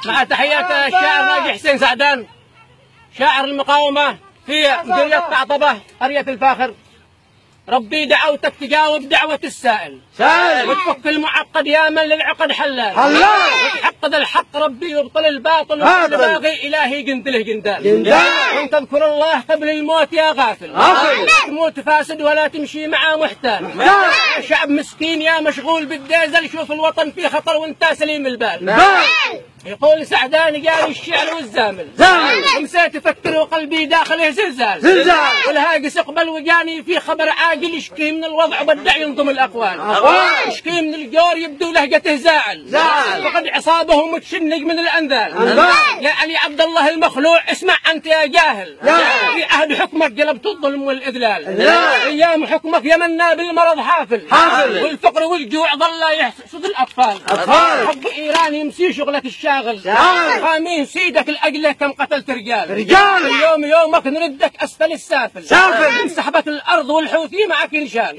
مع تحيات الشاعر ناجي حسين سعدان، شاعر المقاومة في قرية طعطبة قرية الفاخر. ربي دعوتك تجاوب دعوة السائل وتفك المعقد يا من للعقد حلال وتحقق الحق ربي يبطل الباطل وكل باغي إلهي جندله جندال وان تذكر الله قبل الموت يا غافل تموت فاسد ولا تمشي مع محتال شعب مسكين يا مشغول بالديزل شوف الوطن في خطر وانت سليم البال. يقول سعدان جاني الشعر والزامل امسيت افكر وقلبي داخله زلزال والهاجس اقبل وجاني في خبر عاجل يشكي من الوضع وبدع ينظم الاقوال يشكي من الجور يبدو لهجته زاعل فقد عصابه متشنق من الانذال. يا علي عبد الله المخلوع اسمع انت يا جاهل في عهد حكمك جلبت الظلم والاذلال ايام حكمك يمنا بالمرض حافل والفقر والجوع ظل يحسد الاطفال حب ايران يمسي شغلك الشاغل خامين سيدك لاجله كم قتلت رجال اليوم يومك نردك اسفل السافل سحبت الارض والحوثي معك انشال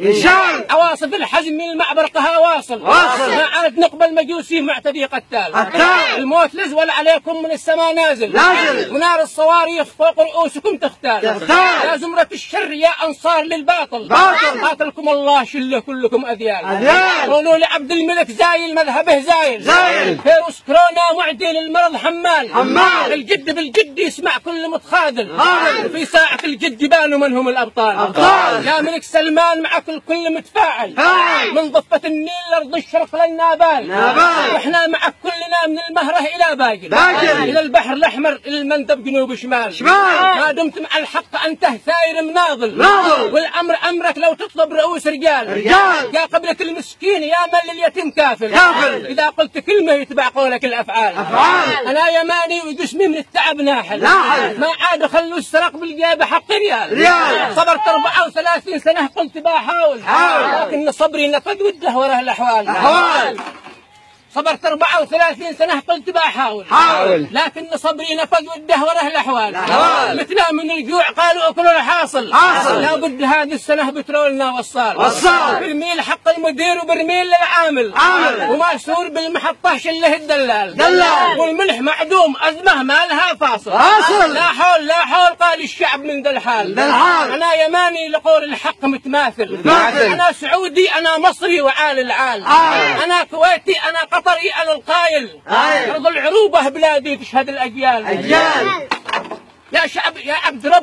عواصف الحزم من المعبر قها واصل ما عاد نقبل مجوسي معتدي قتال الموت لزول عليكم من السماء نازل ونار الصواريخ فوق رؤوسكم تختال يا زمرة الشر يا انصار للباطل قاتلكم الله شله كلكم اذيال قولوا لعبد الملك زايل مذهبه زايل فيروس كورونا معدي للمرض حمال الجد بالجد يسمع كل متخاذل في ساعة الجد يبانوا من هم الأبطال يا ملك سلمان معك الكل متفاعل من ضفة النيل لأرض الشرق للنابال واحنا معك كلنا من المهرة إلى باقل إلى البحر الأحمر إلى المندب جنوب شمال ما دمت مع الحق أنت ثاير مناضل والأمر أمرك لو تطلب رؤوس رجال يا قبلة المسكين يا من لليتيم كافل إذا قلت كلمة يتبع قولك الأفعال أنا يماني وجسمي من التعب ناحل ما عاد خلوا السرق بالجيب حق ريال صبرت 34 سنة قلت بحاول لكن صبري نفد وده وراه الأحوال صبرت 34 سنة قلت بحاول لكن صبري نفذ وده وراه الأحوال مثلا من الجوع قالوا أكلوا الحاصل لا بد هذه السنة بترولنا وصال برميل حق المدير وبرميل للعامل وما سور بالمحطة شله الدلال والملح معدوم أزمة ما لها فاصل لا حول قال الشعب من ذا الحال أنا يماني لقول الحق متماثل أنا سعودي أنا مصري وعال العال أنا كويتي أنا قطري أنا القايل أرض العروبة بلادي تشهد الأجيال يا شعب يا عبد ربه